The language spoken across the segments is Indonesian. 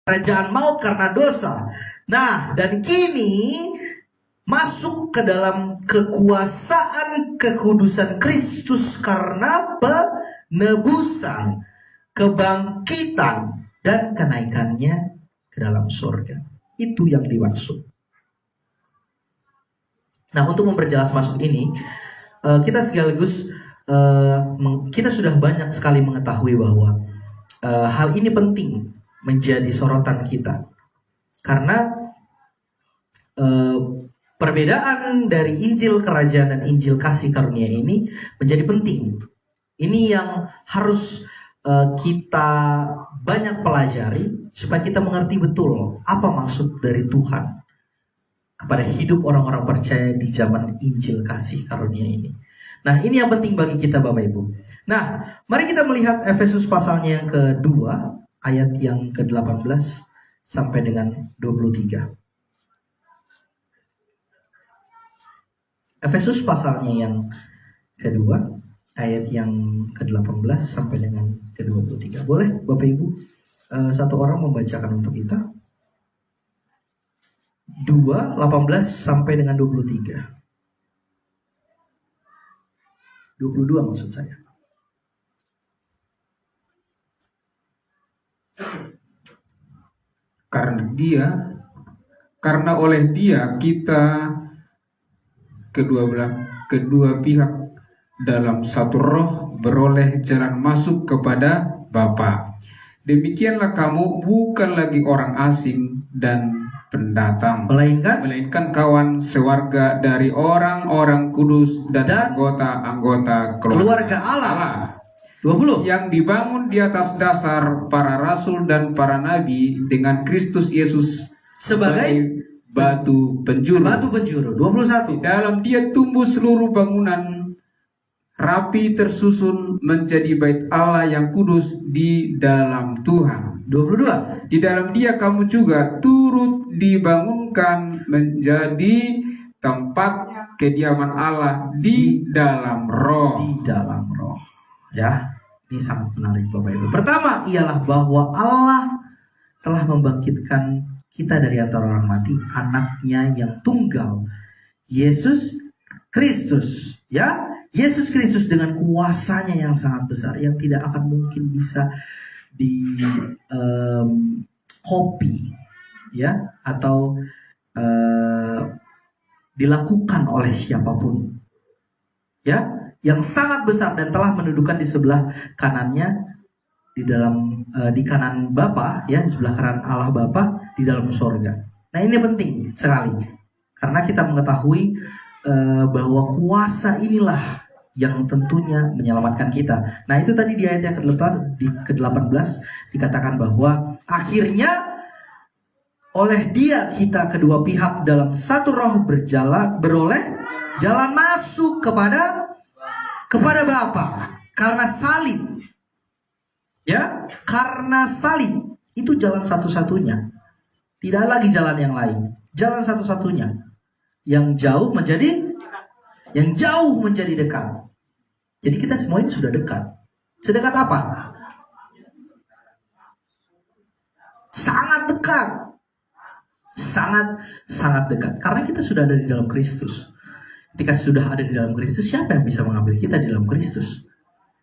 kerajaan maut karena dosa. Nah, dan kini masuk ke dalam kekuasaan kekudusan Kristus karena penebusan, kebangkitan, dan kenaikannya ke dalam surga. Itu yang dimaksud. Nah, untuk memperjelas masuk ini, kita sekaligus kita sudah banyak sekali mengetahui bahwa hal ini penting menjadi sorotan kita. Karena perbedaan dari Injil Kerajaan dan Injil Kasih Karunia ini menjadi penting. Ini yang harus kita banyak pelajari supaya kita mengerti betul apa maksud dari Tuhan kepada hidup orang-orang percaya di zaman Injil Kasih Karunia ini. Nah, ini yang penting bagi kita Bapak Ibu. Nah, mari kita melihat Efesus pasalnya yang kedua, ayat yang ke-18 sampai dengan 23. Efesus pasalnya yang kedua, ayat yang ke-18 sampai dengan ke-23. Boleh Bapak Ibu satu orang membacakan untuk kita? 2:18 sampai dengan 23. 22 maksud saya. Karena oleh Dia kita kedua pihak dalam satu roh beroleh jalan masuk kepada Bapa. Demikianlah kamu bukan lagi orang asing dan pendatang, melainkan kawan sewarga dari orang-orang kudus dan anggota-anggota keluarga Allah. 20. Yang dibangun di atas dasar para rasul dan para nabi dengan Kristus Yesus sebagai batu penjuru. 21. Di dalam Dia tumbuh seluruh bangunan rapi tersusun menjadi bait Allah yang kudus di dalam Tuhan. 22. Di dalam Dia kamu juga turut dibangunkan menjadi tempat kediaman Allah di dalam roh. Di dalam roh. Ya, ini sangat menarik Bapak Ibu. Pertama ialah bahwa Allah telah membangkitkan kita dari antara orang mati, anaknya yang tunggal, Yesus Kristus. Ya, Yesus Kristus dengan kuasanya yang sangat besar, yang tidak akan mungkin bisa di copy, ya, atau dilakukan oleh siapapun, ya, yang sangat besar dan telah mendudukan di sebelah kanannya di kanan Bapa, ya, di sebelah kanan Allah Bapa di dalam surga. Nah, ini penting sekali karena kita mengetahui bahwa kuasa inilah yang tentunya menyelamatkan kita. Nah, itu tadi di ayat yang ke-18 dikatakan bahwa akhirnya oleh Dia kita kedua pihak dalam satu roh beroleh jalan masuk kepada Bapa karena salib. Ya, karena salib itu jalan satu-satunya. Tidak lagi jalan yang lain. Jalan satu-satunya. Yang jauh menjadi dekat. Jadi kita semua ini sudah dekat. Sedekat apa? Sangat dekat. Sangat dekat. Karena kita sudah ada di dalam Kristus. Ketika sudah ada di dalam Kristus, siapa yang bisa mengambil kita di dalam Kristus?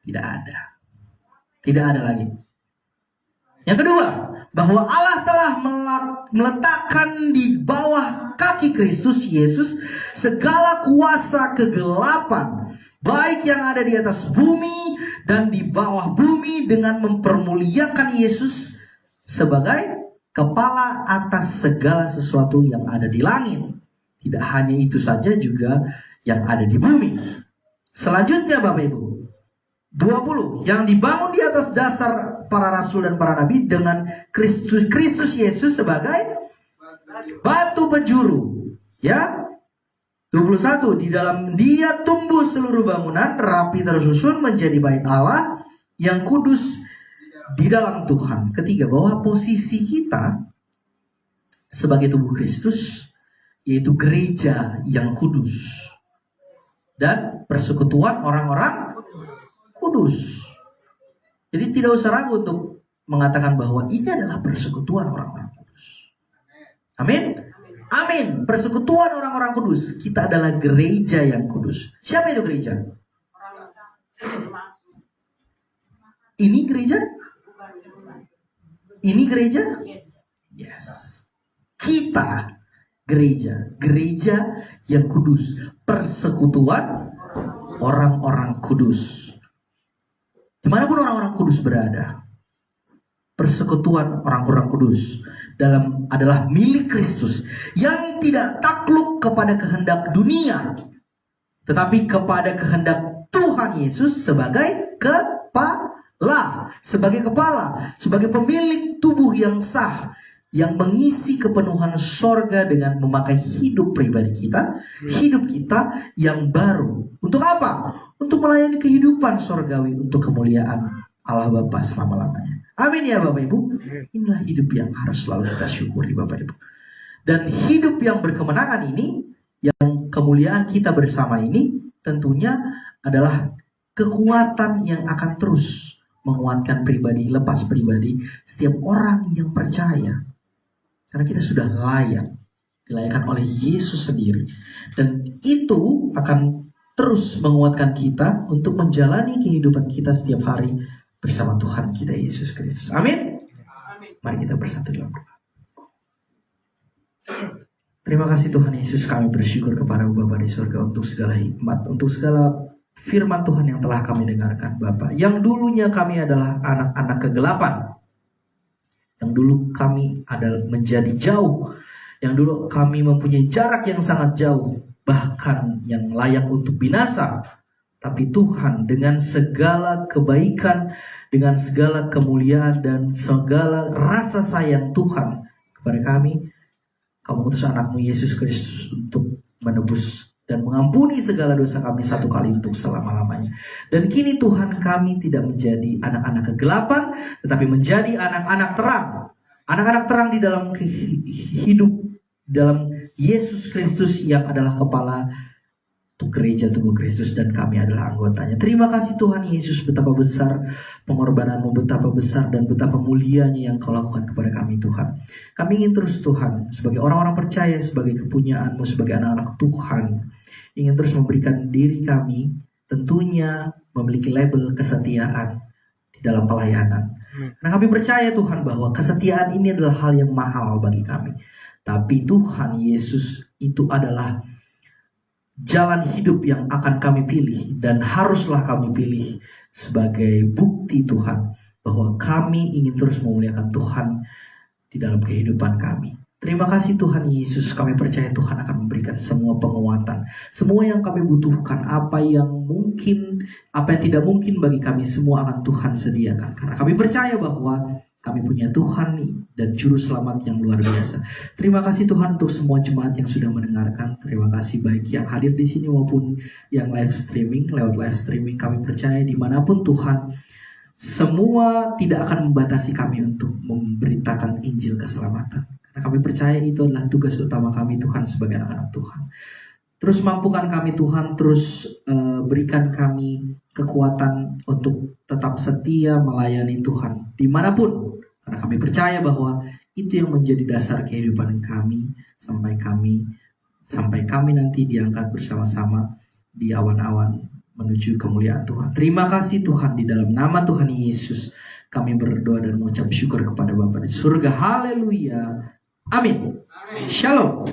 Tidak ada. Tidak ada lagi. Yang kedua, bahwa Allah telah meletakkan di bawah kaki Kristus Yesus segala kuasa kegelapan, baik yang ada di atas bumi dan di bawah bumi, dengan mempermuliakan Yesus sebagai kepala atas segala sesuatu yang ada di langit. Tidak hanya itu saja, juga yang ada di bumi. Selanjutnya Bapak Ibu, 20, yang dibangun di atas dasar para rasul dan para nabi dengan Kristus Yesus sebagai batu penjuru. Ya. 21, di dalam Dia tumbuh seluruh bangunan rapi tersusun menjadi bait Allah yang kudus di dalam Tuhan. Ketiga, bahwa posisi kita sebagai tubuh Kristus yaitu gereja yang kudus dan persekutuan orang-orang kudus. Jadi tidak usah ragu untuk mengatakan bahwa ini adalah persekutuan orang-orang kudus. Amin. Amin. Persekutuan orang-orang kudus. Kita adalah gereja yang kudus. Siapa itu gereja? Ini gereja? Ini gereja? Yes. Kita gereja. Gereja yang kudus. Persekutuan orang-orang kudus. Dimanapun orang-orang kudus berada, persekutuan orang-orang kudus adalah milik Kristus yang tidak takluk kepada kehendak dunia, tetapi kepada kehendak Tuhan Yesus sebagai kepala, sebagai pemilik tubuh yang sah, yang mengisi kepenuhan sorga dengan memakai hidup pribadi kita, hidup kita yang baru. Untuk apa? Untuk melayani kehidupan sorgawi untuk kemuliaan Allah Bapa selama-lamanya. Amin ya Bapak Ibu. Inilah hidup yang harus selalu kita syukuri Bapak Ibu. Dan hidup yang berkemenangan ini, yang kemuliaan kita bersama ini, tentunya adalah kekuatan yang akan terus menguatkan pribadi, lepas pribadi, setiap orang yang percaya. Karena kita sudah layak, dilayakkan oleh Yesus sendiri. Dan itu akan terus menguatkan kita untuk menjalani kehidupan kita setiap hari bersama Tuhan kita Yesus Kristus. Amin. Mari kita bersatu dalam doa. Terima kasih Tuhan Yesus, kami bersyukur kepada Bapa di surga untuk segala hikmat, untuk segala firman Tuhan yang telah kami dengarkan Bapa. Yang dulunya kami adalah anak-anak kegelapan, yang dulu kami adalah menjadi jauh, yang dulu kami mempunyai jarak yang sangat jauh, bahkan yang layak untuk binasa. Tapi Tuhan dengan segala kebaikan, dengan segala kemuliaan dan segala rasa sayang Tuhan kepada kami, Kau mengutus anakmu Yesus Kristus untuk menebus dan mengampuni segala dosa kami satu kali untuk selama-lamanya. Dan kini Tuhan, kami tidak menjadi anak-anak kegelapan, tetapi menjadi anak-anak terang. Anak-anak terang di dalam hidup, dalam Yesus Kristus yang adalah kepala untuk gereja tubuh Kristus, dan kami adalah anggotanya. Terima kasih Tuhan Yesus, betapa besar pengorbananmu, betapa besar dan betapa mulianya yang Kau lakukan kepada kami Tuhan. Kami ingin terus Tuhan, sebagai orang-orang percaya, sebagai kepunyaanmu, sebagai anak-anak Tuhan, ingin terus memberikan diri kami, tentunya memiliki label kesetiaan di dalam pelayanan. Karena kami percaya Tuhan bahwa kesetiaan ini adalah hal yang mahal bagi kami. Tapi Tuhan Yesus itu adalah jalan hidup yang akan kami pilih, dan haruslah kami pilih sebagai bukti Tuhan bahwa kami ingin terus memuliakan Tuhan di dalam kehidupan kami. Terima kasih Tuhan Yesus, kami percaya Tuhan akan memberikan semua penguatan, semua yang kami butuhkan, apa yang mungkin, apa yang tidak mungkin bagi kami, semua akan Tuhan sediakan. Karena kami percaya bahwa kami punya Tuhan dan Juru Selamat yang luar biasa. Terima kasih Tuhan untuk semua jemaat yang sudah mendengarkan. Terima kasih baik yang hadir di sini maupun yang live streaming. Lewat live streaming kami percaya dimanapun Tuhan, semua tidak akan membatasi kami untuk memberitakan Injil keselamatan. Karena kami percaya itu adalah tugas utama kami Tuhan sebagai anak-anak Tuhan. Terus mampukan kami Tuhan, terus berikan kami kekuatan untuk tetap setia melayani Tuhan dimanapun. Karena kami percaya bahwa itu yang menjadi dasar kehidupan kami sampai kami nanti diangkat bersama-sama di awan-awan menuju kemuliaan Tuhan. Terima kasih Tuhan, di dalam nama Tuhan Yesus kami berdoa dan mengucap syukur kepada Bapa di surga. Haleluya. Amin. Shalom.